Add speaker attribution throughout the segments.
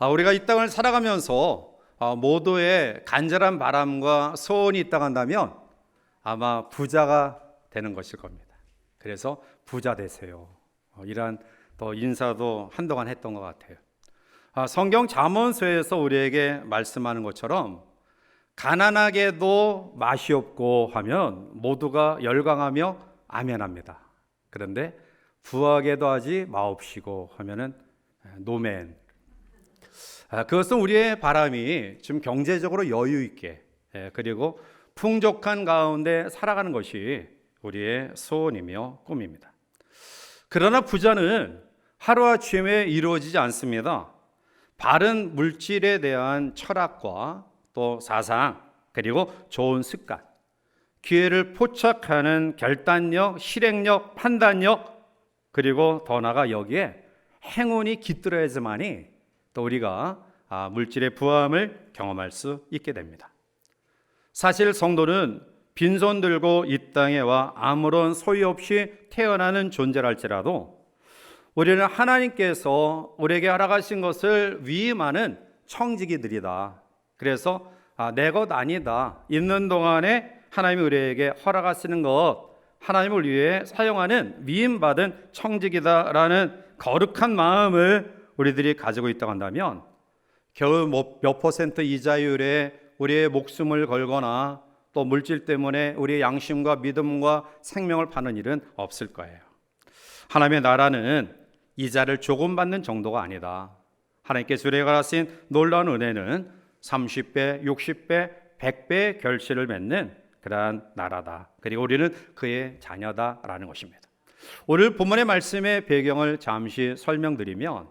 Speaker 1: 우리가 이 땅을 살아가면서 모두의 간절한 바람과 소원이 있다고 한다면 아마 부자가 되는 것일 겁니다. 그래서 부자 되세요. 이러한 또 인사도 한동안 했던 것 같아요. 성경 잠언서에서 우리에게 말씀하는 것처럼 가난하게도 맛이 없고 하면 모두가 열광하며 아멘합니다. 그런데 부하게도 하지 마옵시고 하면은 노멘. 그것은 우리의 바람이 좀 경제적으로 여유 있게 그리고 풍족한 가운데 살아가는 것이 우리의 소원이며 꿈입니다. 그러나 부자는 하루아침에 이루어지지 않습니다. 바른 물질에 대한 철학과 또 사상 그리고 좋은 습관, 기회를 포착하는 결단력, 실행력, 판단력 그리고 더 나아가 여기에 행운이 깃들어야지만이 또 우리가 물질의 부함을 경험할 수 있게 됩니다. 사실 성도는 빈손 들고 이 땅에 와 아무런 소유 없이 태어나는 존재랄지라도 우리는 하나님께서 우리에게 허락하신 것을 위임하는 청지기들이다. 그래서 내 것 아니다. 있는 동안에 하나님이 우리에게 허락하시는 것, 하나님을 위해 사용하는 위임받은 청지기다라는 거룩한 마음을 우리들이 가지고 있다고 한다면 겨우 몇 퍼센트 이자율에 우리의 목숨을 걸거나 또 물질 때문에 우리의 양심과 믿음과 생명을 파는 일은 없을 거예요. 하나님의 나라는 이자를 조금 받는 정도가 아니다. 하나님께서 우리에게 하신 놀라운 은혜는 30배, 60배, 100배의 결실을 맺는 그러한 나라다. 그리고 우리는 그의 자녀다라는 것입니다. 오늘 본문의 말씀의 배경을 잠시 설명드리면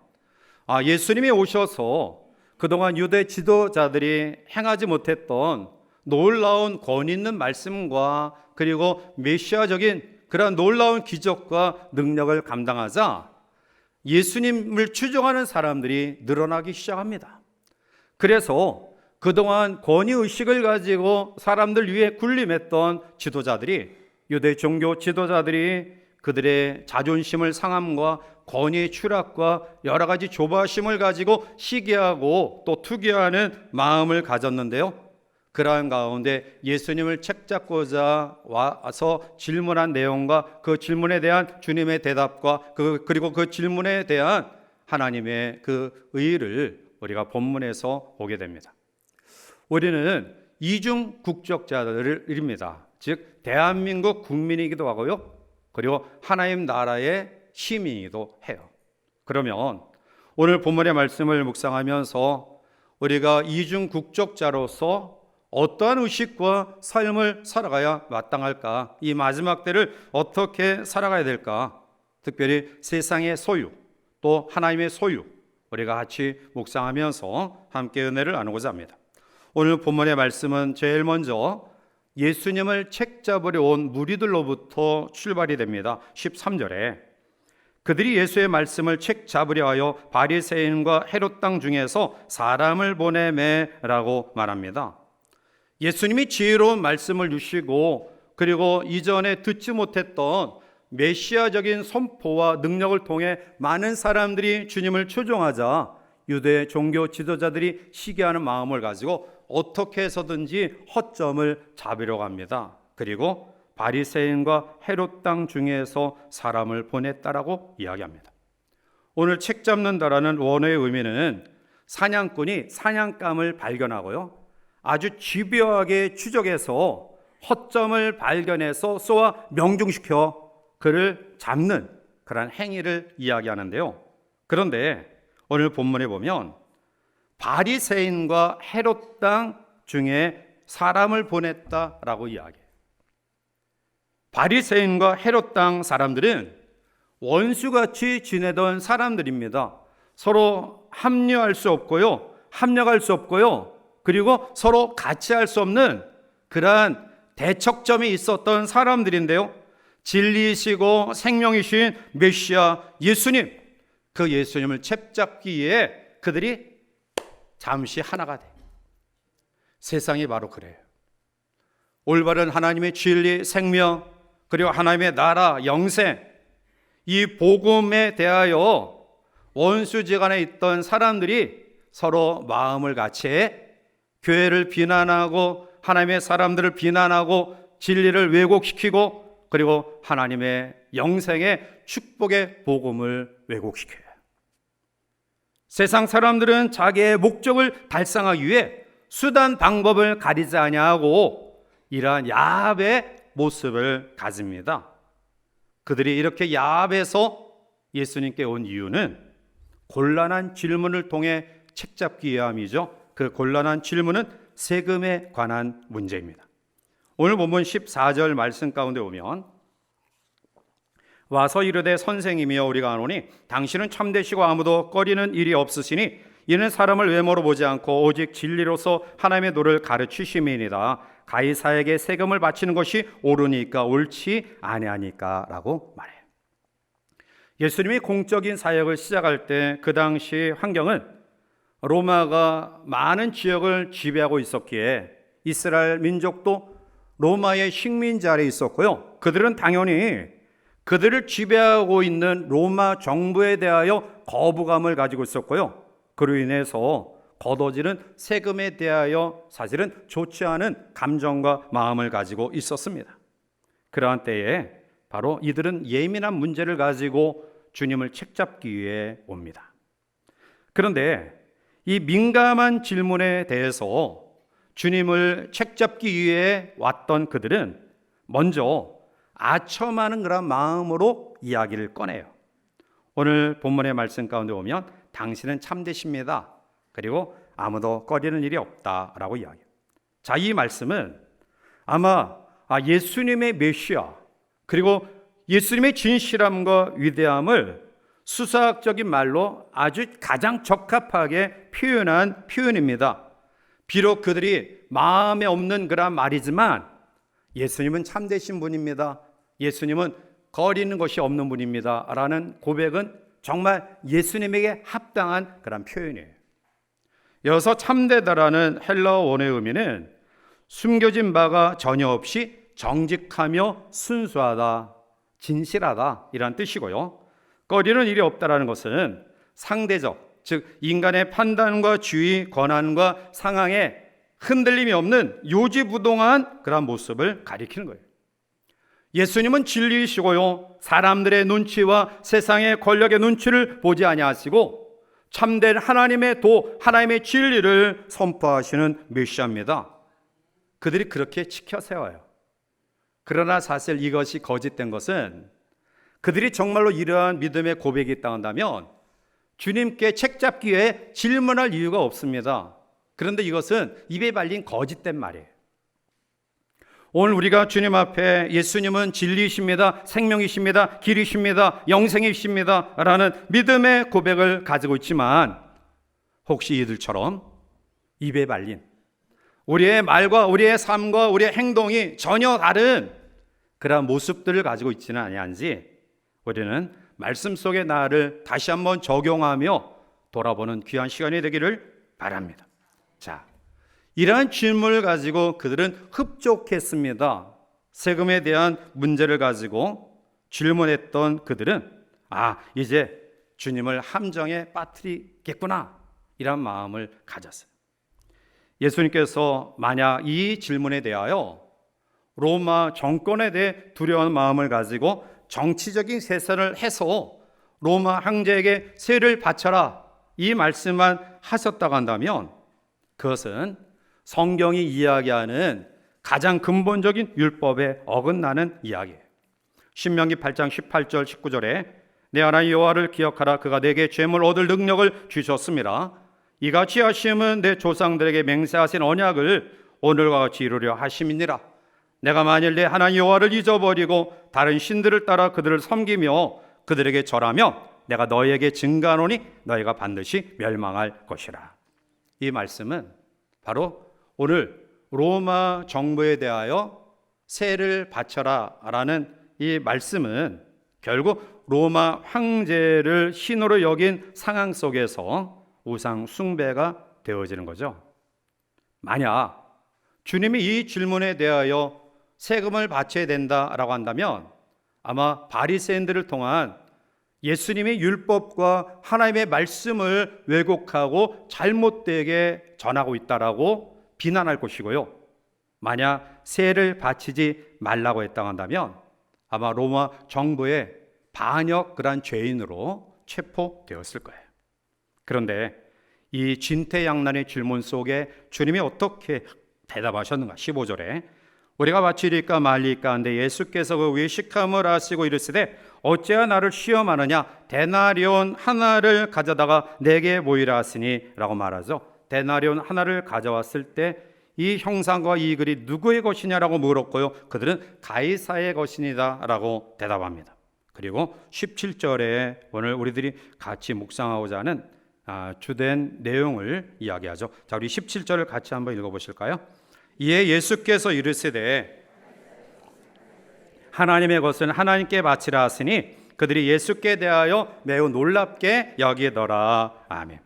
Speaker 1: 예수님이 오셔서 그동안 유대 지도자들이 행하지 못했던 놀라운 권위 있는 말씀과 그리고 메시아적인 그러한 놀라운 기적과 능력을 감당하자 예수님을 추종하는 사람들이 늘어나기 시작합니다. 그래서 그동안 권위의식을 가지고 사람들 위해 군림했던 지도자들이, 유대 종교 지도자들이 그들의 자존심을 상함과 권위의 추락과 여러 가지 조바심을 가지고 시기하고 또 투기하는 마음을 가졌는데요. 그러한 가운데 예수님을 책잡고자 와서 질문한 내용과 그 질문에 대한 주님의 대답과 그리고 그 질문에 대한 하나님의 그 의의를 우리가 본문에서 보게 됩니다. 우리는 이중 국적자들입니다. 즉 대한민국 국민이기도 하고요. 그리고 하나님 나라의 시민이기도 해요. 그러면 오늘 본문의 말씀을 묵상하면서 우리가 이중 국적자로서 어떠한 의식과 삶을 살아가야 마땅할까? 이 마지막 때를 어떻게 살아가야 될까? 특별히 세상의 소유, 또 하나님의 소유, 우리가 같이 묵상하면서 함께 은혜를 나누고자 합니다. 오늘 본문의 말씀은 제일 먼저 예수님을 책잡으려 온 무리들로부터 출발이 됩니다. 13절에 그들이 예수의 말씀을 책잡으려 하여 바리새인과 헤롯 땅 중에서 사람을 보내매라고 말합니다. 예수님이 지혜로운 말씀을 주시고 그리고 이전에 듣지 못했던 메시아적인 선포와 능력을 통해 많은 사람들이 주님을 추종하자 유대 종교 지도자들이 시기하는 마음을 가지고 어떻게 해서든지 허점을 잡으려고 합니다. 그리고 바리새인과 헤롯 땅 중에서 사람을 보냈다라고 이야기합니다. 오늘 책 잡는다라는 원어의 의미는 사냥꾼이 사냥감을 발견하고요, 아주 집요하게 추적해서 허점을 발견해서 쏘아 명중시켜 그를 잡는 그런 행위를 이야기하는데요. 그런데 오늘 본문에 보면 바리새인과 헤롯 땅 중에 사람을 보냈다라고 이야기해요. 바리새인과 헤롯 땅 사람들은 원수같이 지내던 사람들입니다. 서로 합류할 수 없고요, 합력할 수 없고요, 그리고 서로 같이 할 수 없는 그러한 대척점이 있었던 사람들인데요. 진리이시고 생명이신 메시아 예수님, 그 예수님을 책잡기에 그들이 잠시 하나가 돼. 세상이 바로 그래요. 올바른 하나님의 진리, 생명, 그리고 하나님의 나라, 영생, 이 복음에 대하여 원수지간에 있던 사람들이 서로 마음을 같이해 교회를 비난하고 하나님의 사람들을 비난하고 진리를 왜곡시키고 그리고 하나님의 영생의 축복의 복음을 왜곡시켜요. 세상 사람들은 자기의 목적을 달성하기 위해 수단 방법을 가리지 아니하고 이러한 야합의 모습을 가집니다. 그들이 이렇게 야합해서 예수님께 온 이유는 곤란한 질문을 통해 책잡기 위함이죠. 그 곤란한 질문은 세금에 관한 문제입니다. 오늘 본문 14절 말씀 가운데 보면 와서 이르되 선생님이여 우리가 아노니 당신은 참되시고 아무도 꺼리는 일이 없으시니 이는 사람을 외모로 보지 않고 오직 진리로서 하나님의 도를 가르치심이니이다. 가이사에게 세금을 바치는 것이 옳으니까 옳지 아니하니까 라고 말해요. 예수님이 공적인 사역을 시작할 때 그 당시 환경은 로마가 많은 지역을 지배하고 있었기에 이스라엘 민족도 로마의 식민지 아래 있었고요. 그들은 당연히 그들을 지배하고 있는 로마 정부에 대하여 거부감을 가지고 있었고요. 그로 인해서 걷어지는 세금에 대하여 사실은 좋지 않은 감정과 마음을 가지고 있었습니다. 그러한 때에 바로 이들은 예민한 문제를 가지고 주님을 책잡기 위해 옵니다. 그런데 이 민감한 질문에 대해서 주님을 책잡기 위해 왔던 그들은 먼저 아첨하는 그런 마음으로 이야기를 꺼내요. 오늘 본문의 말씀 가운데 보면 당신은 참되십니다. 그리고 아무도 꺼리는 일이 없다라고 이야기해요. 자, 이 말씀은 아마 예수님의 메시아 그리고 예수님의 진실함과 위대함을 수사학적인 말로 아주 가장 적합하게 표현한 표현입니다. 비록 그들이 마음에 없는 그런 말이지만 예수님은 참되신 분입니다. 예수님은 거리는 것이 없는 분입니다. 라는 고백은 정말 예수님에게 합당한 그런 표현이에요. 여기서 참되다라는 헬라어 원어의 의미는 숨겨진 바가 전혀 없이 정직하며 순수하다, 진실하다 이란 뜻이고요. 꺼리는 일이 없다라는 것은 상대적, 즉 인간의 판단과 주의, 권한과 상황에 흔들림이 없는 요지부동한 그런 모습을 가리키는 거예요. 예수님은 진리이시고요. 사람들의 눈치와 세상의 권력의 눈치를 보지 아니하시고 참된 하나님의 도, 하나님의 진리를 선포하시는 메시아입니다. 그들이 그렇게 지켜 세워요. 그러나 사실 이것이 거짓된 것은 그들이 정말로 이러한 믿음의 고백이 있다 한다면 주님께 책잡기 위해 질문할 이유가 없습니다. 그런데 이것은 입에 발린 거짓된 말이에요. 오늘 우리가 주님 앞에 예수님은 진리이십니다, 생명이십니다, 길이십니다, 영생이십니다 라는 믿음의 고백을 가지고 있지만 혹시 이들처럼 입에 발린 우리의 말과 우리의 삶과 우리의 행동이 전혀 다른 그런 모습들을 가지고 있지는 아니한지 우리는 말씀 속의 나를 다시 한번 적용하며 돌아보는 귀한 시간이 되기를 바랍니다. 자, 이러한 질문을 가지고 그들은 흡족했습니다. 세금에 대한 문제를 가지고 질문했던 그들은 이제 주님을 함정에 빠뜨리겠구나 이런 마음을 가졌어요. 예수님께서 만약 이 질문에 대하여 로마 정권에 대해 두려운 마음을 가지고 정치적인 세선을 해서 로마 황제에게 세를 바쳐라 이 말씀만 하셨다고 한다면 그것은 성경이 이야기하는 가장 근본적인 율법에 어긋나는 이야기예요. 신명기 8장 18절 19절에 내 하나님 여호와를 기억하라. 그가 내게 죄물 얻을 능력을 주셨습니다. 이같이 하심은 내 조상들에게 맹세하신 언약을 오늘과 같이 이루려 하심이니라. 내가 만일 내 하나님 여호와를 잊어버리고 다른 신들을 따라 그들을 섬기며 그들에게 절하면 내가 너희에게 증거하노니 너희가 반드시 멸망할 것이라. 이 말씀은 바로 오늘 로마 정부에 대하여 세를 바쳐라 라는 이 말씀은 결국 로마 황제를 신으로 여긴 상황 속에서 우상 숭배가 되어지는 거죠. 만약 주님이 이 질문에 대하여 세금을 바쳐야 된다라고 한다면 아마 바리새인들을 통한 예수님의 율법과 하나님의 말씀을 왜곡하고 잘못되게 전하고 있다라고 비난할 것이고요. 만약 세를 바치지 말라고 했다고 한다면 아마 로마 정부의 반역 그런 죄인으로 체포되었을 거예요. 그런데 이 진퇴양난의 질문 속에 주님이 어떻게 대답하셨는가? 15절에 우리가 바치리까 말리까 한데 예수께서 그 외식함을 아시고 이르시되 어찌하여 나를 시험하느냐? 데나리온 하나를 가져다가 내게 보이라 하시니 라고 말하죠. 데나리온 하나를 가져왔을 때 이 형상과 이 글이 누구의 것이냐라고 물었고요. 그들은 가이사의 것이니다 라고 대답합니다. 그리고 17절에 오늘 우리들이 같이 묵상하고자 하는 주된 내용을 이야기하죠. 자, 우리 17절을 같이 한번 읽어보실까요? 이에 예수께서 이르시되 하나님의 것은 하나님께 바치라 하시니 그들이 예수께 대하여 매우 놀랍게 여기더라. 아멘.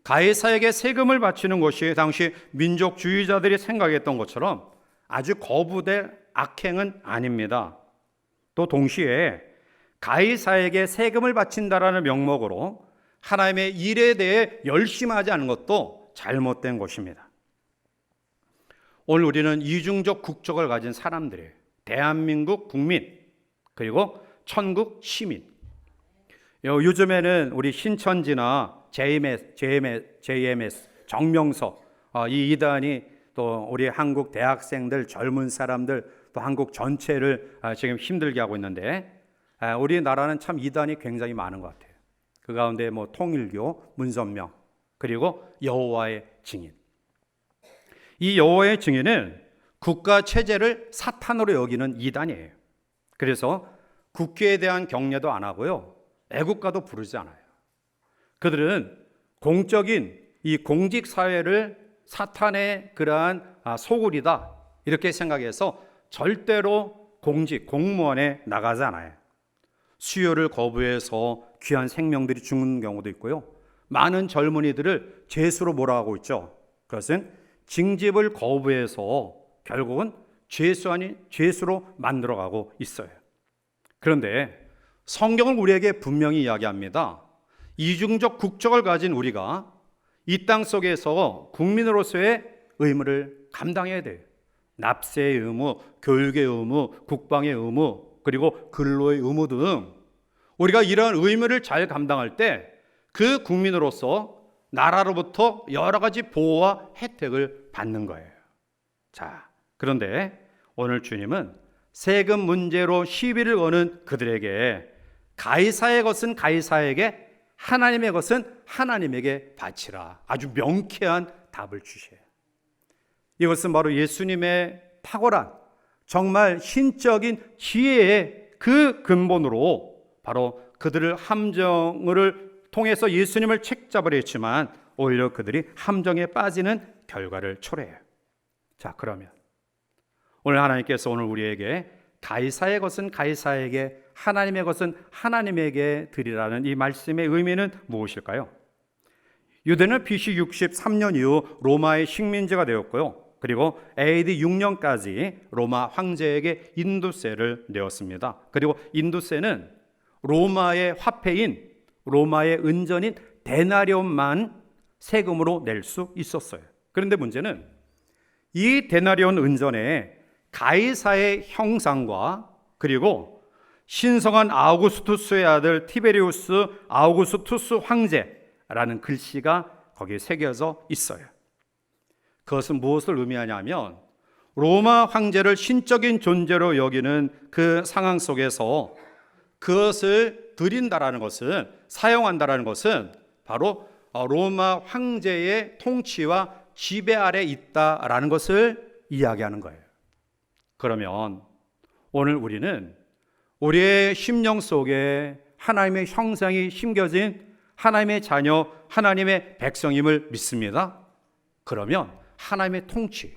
Speaker 1: 가이사에게 세금을 바치는 것이 당시 민족주의자들이 생각했던 것처럼 아주 거부될 악행은 아닙니다. 또 동시에 가이사에게 세금을 바친다라는 명목으로 하나님의 일에 대해 열심하지 않은 것도 잘못된 것입니다. 오늘 우리는 이중적 국적을 가진 사람들이에요. 대한민국 국민 그리고 천국 시민. 요즘에는 우리 신천지나 JMS, 정명서 이 이단이 또 우리 한국 대학생들, 젊은 사람들 또 한국 전체를 지금 힘들게 하고 있는데 우리나라는 참 이단이 굉장히 많은 것 같아요. 그 가운데 뭐 통일교, 문선명 그리고 여호와의 증인. 이 여호와의 증인은 국가 체제를 사탄으로 여기는 이단이에요. 그래서 국회에 대한 경례도 안 하고요. 애국가도 부르지 않아요. 그들은 공적인 이 공직 사회를 사탄의 그러한 소굴이다 이렇게 생각해서 절대로 공무원에 나가지 않아요. 수요를 거부해서 귀한 생명들이 죽는 경우도 있고요. 많은 젊은이들을 죄수로 몰아가고 있죠. 그것은 징집을 거부해서 결국은 죄수 아닌 죄수로 만들어가고 있어요. 그런데 성경은 우리에게 분명히 이야기합니다. 이중적 국적을 가진 우리가 이 땅 속에서 국민으로서의 의무를 감당해야 돼요. 납세의 의무, 교육의 의무, 국방의 의무, 그리고 근로의 의무 등 우리가 이러한 의무를 잘 감당할 때 그 국민으로서 나라로부터 여러 가지 보호와 혜택을 받는 거예요. 자, 그런데 오늘 주님은 세금 문제로 시비를 거는 그들에게 가이사의 것은 가이사에게, 하나님의 것은 하나님에게 바치라. 아주 명쾌한 답을 주셔요. 이것은 바로 예수님의 탁월한 정말 신적인 지혜의 그 근본으로 바로 그들을 함정을 통해서 예수님을 책잡으려 했지만 오히려 그들이 함정에 빠지는 결과를 초래해요. 자, 그러면 오늘 하나님께서 오늘 우리에게 가이사의 것은 가이사에게, 하나님의 것은 하나님에게 드리라는 이 말씀의 의미는 무엇일까요? 유대는 BC 63년 이후 로마의 식민지가 되었고요. 그리고 AD 6년까지 로마 황제에게 인두세를 내었습니다. 그리고 인두세는 로마의 화폐인, 로마의 은전인 데나리온만 세금으로 낼 수 있었어요. 그런데 문제는 이 데나리온 은전에 가이사의 형상과 그리고 신성한 아우구스투스의 아들 티베리우스 아우구스투스 황제라는 글씨가 거기에 새겨져 있어요. 그것은 무엇을 의미하냐면 로마 황제를 신적인 존재로 여기는 그 상황 속에서 그것을 드린다라는 것은, 사용한다라는 것은 바로 로마 황제의 통치와 지배 아래 있다라는 것을 이야기하는 거예요. 그러면 오늘 우리는 우리의 심령 속에 하나님의 형상이 심겨진 하나님의 자녀, 하나님의 백성임을 믿습니다. 그러면 하나님의 통치,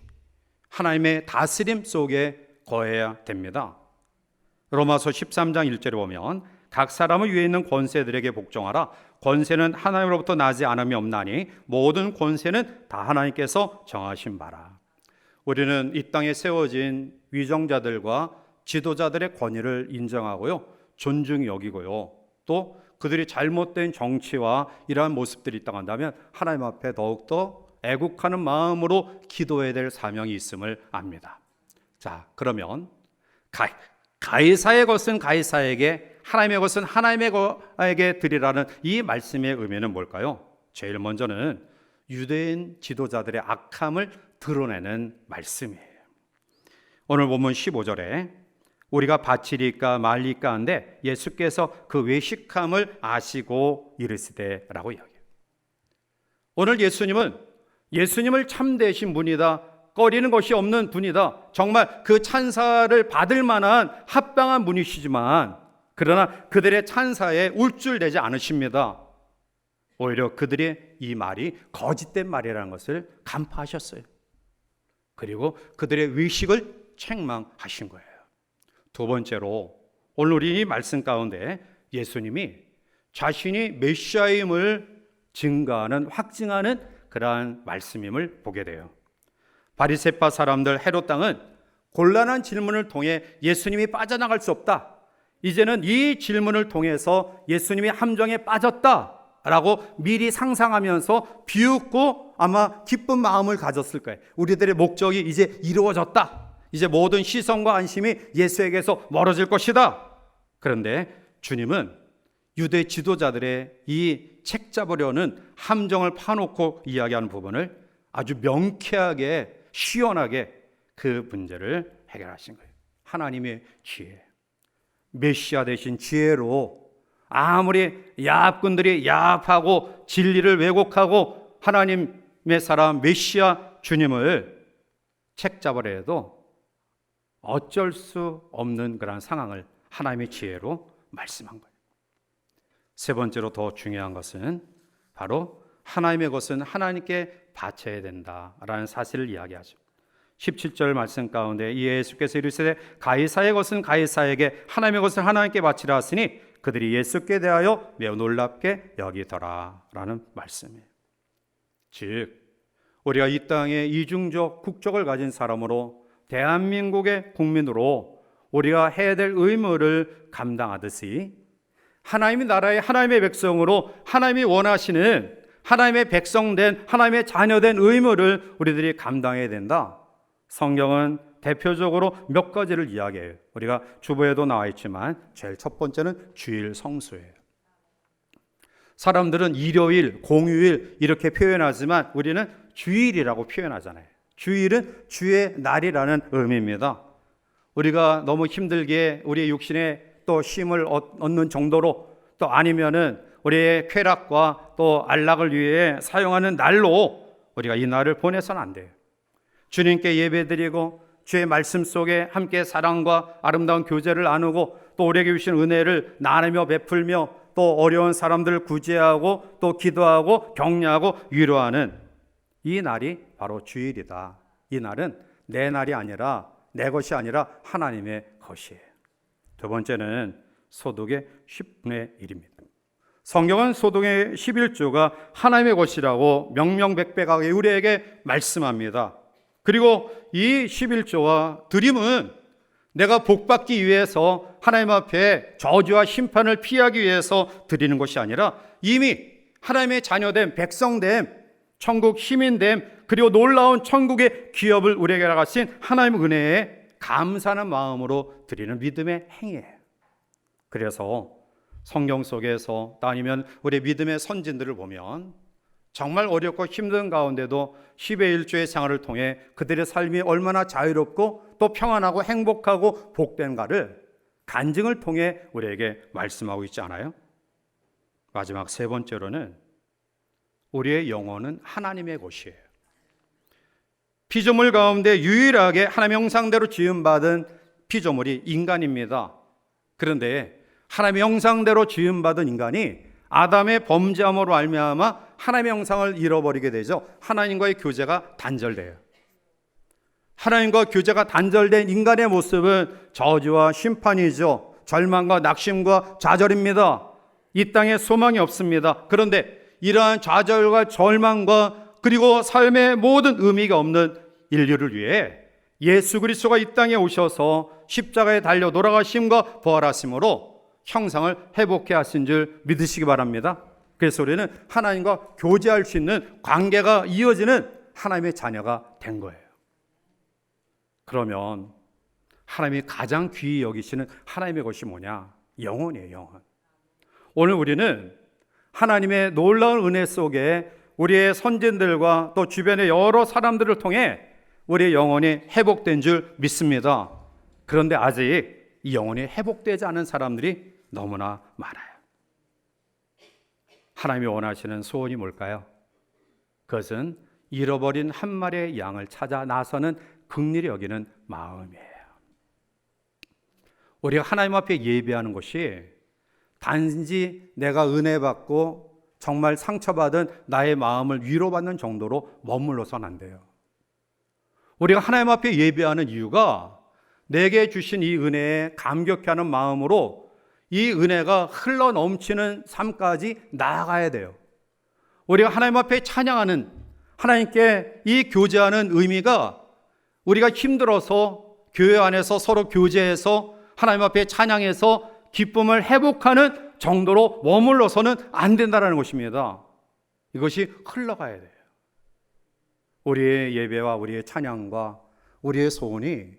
Speaker 1: 하나님의 다스림 속에 거해야 됩니다. 로마서 13장 1절에 보면 각 사람은 위에 있는 권세들에게 복종하라. 권세는 하나님으로부터 나지 않음이 없나니 모든 권세는 다 하나님께서 정하신 바라. 우리는 이 땅에 세워진 위정자들과 지도자들의 권위를 인정하고요, 존중히 여기고요, 또 그들이 잘못된 정치와 이러한 모습들이 있다고 한다면 하나님 앞에 더욱더 애국하는 마음으로 기도해야 될 사명이 있음을 압니다. 자, 그러면 가이사의 것은 가이사에게, 하나님의 것은 하나님에게 드리라는 이 말씀의 의미는 뭘까요? 제일 먼저는 유대인 지도자들의 악함을 드러내는 말씀이에요. 오늘 본문 15절에 우리가 바치리까 말리까 한데 예수께서 그 외식함을 아시고 이르시되라고 이야기해요. 오늘 예수님을 참되신 분이다, 꺼리는 것이 없는 분이다, 정말 그 찬사를 받을 만한 합당한 분이시지만 그러나 그들의 찬사에 울줄내지 않으십니다. 오히려 그들의 이 말이 거짓된 말이라는 것을 간파하셨어요. 그리고 그들의 의식을 책망하신 거예요. 두 번째로 오늘 우리 이 말씀 가운데 예수님이 자신이 메시아임을 증거하는, 확증하는 그러한 말씀임을 보게 돼요. 바리새파 사람들, 헤롯 당은 곤란한 질문을 통해 예수님이 빠져나갈 수 없다, 이제는 이 질문을 통해서 예수님이 함정에 빠졌다라고 미리 상상하면서 비웃고 아마 기쁜 마음을 가졌을 거예요. 우리들의 목적이 이제 이루어졌다, 이제 모든 시선과 안심이 예수에게서 멀어질 것이다. 그런데 주님은 유대 지도자들의 이 책 잡으려는 함정을 파놓고 이야기하는 부분을 아주 명쾌하게, 시원하게 그 문제를 해결하신 거예요. 하나님의 지혜, 메시아 되신 지혜로 아무리 야합꾼들이 야합하고 진리를 왜곡하고 하나님의 사람 메시아 주님을 책 잡으려 해도 어쩔 수 없는 그런 상황을 하나님의 지혜로 말씀한 거예요. 세 번째로 더 중요한 것은 바로 하나님의 것은 하나님께 바쳐야 된다라는 사실을 이야기하죠. 17절 말씀 가운데 이에 예수께서 이르시되 가이사의 것은 가이사에게, 하나님의 것은 하나님께 바치라 하시니 그들이 예수께 대하여 매우 놀랍게 여기더라 라는 말씀이에요. 즉 우리가 이 땅에 이중적 국적을 가진 사람으로, 대한민국의 국민으로 우리가 해야 될 의무를 감당하듯이 하나님의 나라의 하나님의 백성으로 하나님이 원하시는 하나님의 백성된, 하나님의 자녀된 의무를 우리들이 감당해야 된다. 성경은 대표적으로 몇 가지를 이야기해요. 우리가 주보에도 나와 있지만 제일 첫 번째는 주일 성수예요. 사람들은 일요일, 공휴일 이렇게 표현하지만 우리는 주일이라고 표현하잖아요. 주일은 주의 날이라는 의미입니다. 우리가 너무 힘들게 우리의 육신에 또 쉼을 얻는 정도로, 또 아니면은 우리의 쾌락과 또 안락을 위해 사용하는 날로 우리가 이 날을 보내서는 안 돼요. 주님께 예배드리고 주의 말씀 속에 함께 사랑과 아름다운 교제를 나누고 또 우리에게 주신 은혜를 나누며 베풀며 또 어려운 사람들을 구제하고 또 기도하고 격려하고 위로하는 이 날이 바로 주일이다. 이 날은 내 날이 아니라, 내 것이 아니라 하나님의 것이에요. 두 번째는 소득의 10분의 1입니다. 성경은 소득의 11조가 하나님의 것이라고 명명백백하게 우리에게 말씀합니다. 그리고 이 11조와 드림은 내가 복받기 위해서 하나님 앞에 저주와 심판을 피하기 위해서 드리는 것이 아니라 이미 하나님의 자녀됨, 백성됨, 천국 시민됨, 그리고 놀라운 천국의 기업을 우리에게 나가신 하나님의 은혜에 감사하는 마음으로 드리는 믿음의 행위예요. 그래서 성경 속에서 또 아니면 우리 믿음의 선진들을 보면 정말 어렵고 힘든 가운데도 10의 1조의 생활을 통해 그들의 삶이 얼마나 자유롭고 또 평안하고 행복하고 복된가를 간증을 통해 우리에게 말씀하고 있지 않아요? 마지막 세 번째로는 우리의 영혼은 하나님의 것이에요. 피조물 가운데 유일하게 하나님의 형상대로 지음받은 피조물이 인간입니다. 그런데 하나님의 형상대로 지음받은 인간이 아담의 범죄함으로 말미암아 하나님의 형상을 잃어버리게 되죠. 하나님과의 교제가 단절돼요. 하나님과 교제가 단절된 인간의 모습은 저주와 심판이죠. 절망과 낙심과 좌절입니다. 이 땅에 소망이 없습니다. 그런데 이러한 좌절과 절망과 그리고 삶의 모든 의미가 없는 인류를 위해 예수 그리스도가 이 땅에 오셔서 십자가에 달려 돌아가심과 부활하심으로 형상을 회복해 하신 줄 믿으시기 바랍니다. 그래서 우리는 하나님과 교제할 수 있는 관계가 이어지는 하나님의 자녀가 된 거예요. 그러면 하나님이 가장 귀히 여기시는 하나님의 것이 뭐냐? 영혼이에요, 영혼. 오늘 우리는 하나님의 놀라운 은혜 속에 우리의 선진들과 또 주변의 여러 사람들을 통해 우리의 영혼이 회복된 줄 믿습니다. 그런데 아직 이 영혼이 회복되지 않은 사람들이 너무나 많아요. 하나님이 원하시는 소원이 뭘까요? 그것은 잃어버린 한 마리의 양을 찾아 나서는 긍휼히 여기는 마음이에요. 우리가 하나님 앞에 예배하는 것이 단지 내가 은혜 받고 정말 상처받은 나의 마음을 위로받는 정도로 머물러서는 안 돼요. 우리가 하나님 앞에 예배하는 이유가 내게 주신 이 은혜에 감격해하는 마음으로 이 은혜가 흘러 넘치는 삶까지 나아가야 돼요. 우리가 하나님 앞에 찬양하는, 하나님께 이 교제하는 의미가 우리가 힘들어서 교회 안에서 서로 교제해서 하나님 앞에 찬양해서 기쁨을 회복하는 정도로 머물러서는 안 된다는 것입니다. 이것이 흘러가야 돼요. 우리의 예배와 우리의 찬양과 우리의 소원이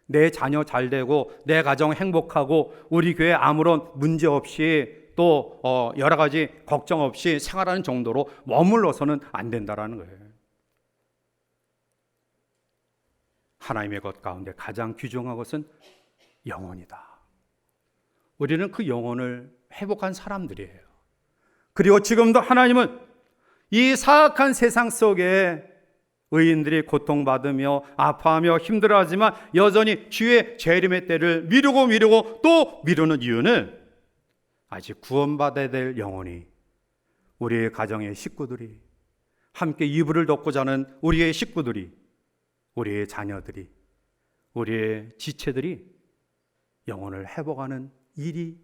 Speaker 1: 내 자녀 잘 되고 내 가정 행복하고 우리 교회 아무런 문제 없이 또 여러 가지 걱정 없이 생활하는 정도로 머물러서는 안 된다는 거예요. 하나님의 것 가운데 가장 귀중한 것은 영혼이다. 우리는 그 영혼을 회복한 사람들이에요. 그리고 지금도 하나님은 이 사악한 세상 속에 의인들이 고통받으며 아파하며 힘들어하지만 여전히 주의 재림의 때를 미루고 또 미루는 이유는 아직 구원받아야 될 영혼이, 우리의 가정의 식구들이, 함께 이불을 덮고 자는 우리의 식구들이, 우리의 자녀들이, 우리의 지체들이 영혼을 회복하는 일이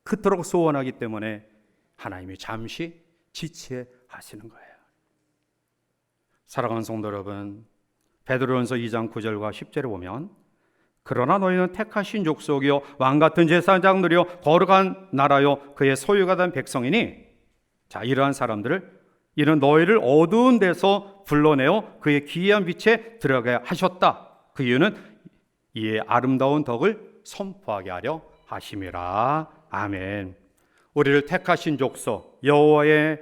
Speaker 1: 그토록 소원하기 때문에 하나님이 잠시 지체하시는 거예요. 사랑하는 성도 여러분, 베드로전서 2장 9절과 10절에 보면 그러나 너희는 택하신 족속이요 왕같은 제사장들이요 거룩한 나라요 그의 소유가 된 백성이니, 자, 이러한 사람들을 이는 너희를 어두운 데서 불러내어 그의 기이한 빛에 들어가게 하셨다. 그 이유는 이의 아름다운 덕을 선포하게 하려 하심이라. 아멘. 우리를 택하신 족속, 여호와의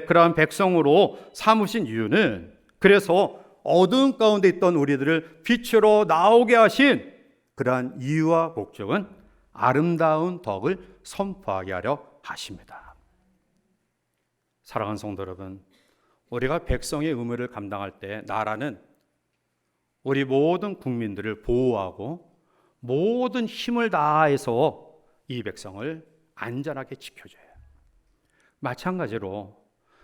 Speaker 1: 그러한 백성으로 삼으신 이유는, 그래서 어두운 가운데 있던 우리들을 빛으로 나오게 하신 그러한 이유와 목적은 아름다운 덕을 선포하게 하려 하십니다. 사랑하는 성도 여러분, 우리가 백성의 의무를 감당할 때 나라는 우리 모든 국민들을 보호하고 모든 힘을 다해서 이 백성을 안전하게 지켜줘요. 마찬가지로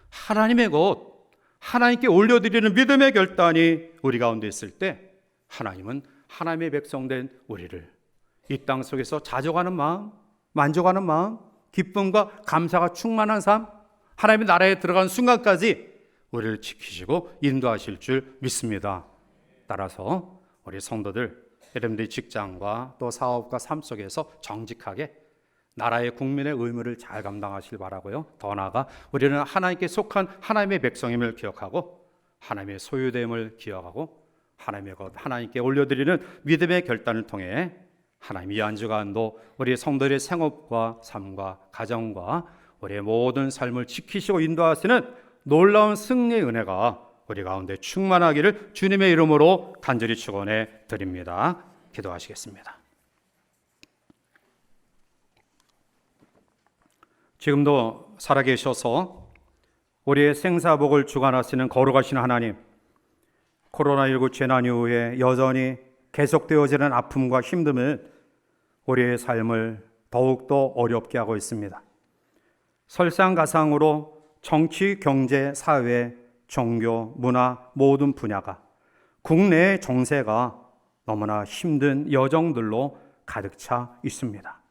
Speaker 1: 하나님의 것, 하나님께 올려드리는 믿음의 결단이 우리 가운데 있을 때 하나님은 하나님의 백성된 우리를 이 땅 속에서 자족하는 마음, 만족하는 마음, 기쁨과 감사가 충만한 삶, 하나님의 나라에 들어간 순간까지 우리를 지키시고 인도하실 줄 믿습니다. 따라서 우리 성도들, 여러분들의 직장과 또 사업과 삶 속에서 정직하게 나라의 국민의 의무를 잘 감당하시길 바라고요. 더 나아가 우리는 하나님께 속한 하나님의 백성임을 기억하고 하나님의 소유됨을 기억하고 하나님의 것, 하나님께 올려드리는 믿음의 결단을 통해 하나님 이 한 주간도 우리 성도들의 생업과 삶과 가정과 우리의 모든 삶을 지키시고 인도하시는 놀라운 승리의 은혜가 우리 가운데 충만하기를 주님의 이름으로 간절히 축원해 드립니다. 기도하시겠습니다. 지금도 살아계셔서 우리의 생사복을 주관하시는 거룩하신 하나님, 코로나19 재난 이후에 여전히 계속되어지는 아픔과 힘듦은 우리의 삶을 더욱더 어렵게 하고 있습니다. 설상가상으로 정치, 경제, 사회, 종교, 문화 모든 분야가, 국내의 정세가 너무나 힘든 여정들로 가득 차 있습니다.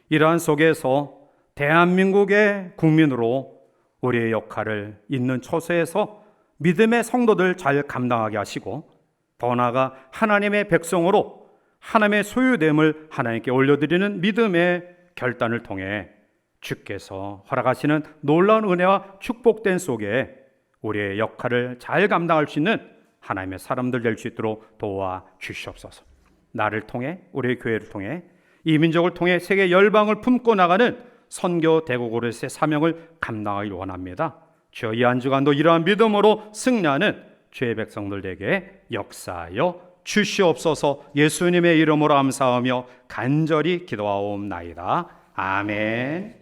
Speaker 1: 이러한 속에서 대한민국의 국민으로 우리의 역할을 있는 처소에서 믿음의 성도들 잘 감당하게 하시고, 더 나아가 하나님의 백성으로 하나님의 소유됨을 하나님께 올려드리는 믿음의 결단을 통해 주께서 허락하시는 놀라운 은혜와 축복된 속에 우리의 역할을 잘 감당할 수 있는 하나님의 사람들 될 수 있도록 도와 주시옵소서. 나를 통해, 우리의 교회를 통해, 이 민족을 통해 세계 열방을 품고 나가는 선교 대국으로의 사명을 감당하기 원합니다. 주여, 이 한 주간도 이러한 믿음으로 승리하는 주의 백성들에게 역사하여 주시옵소서. 예수님의 이름으로 감사하며 간절히 기도하옵나이다. 아멘.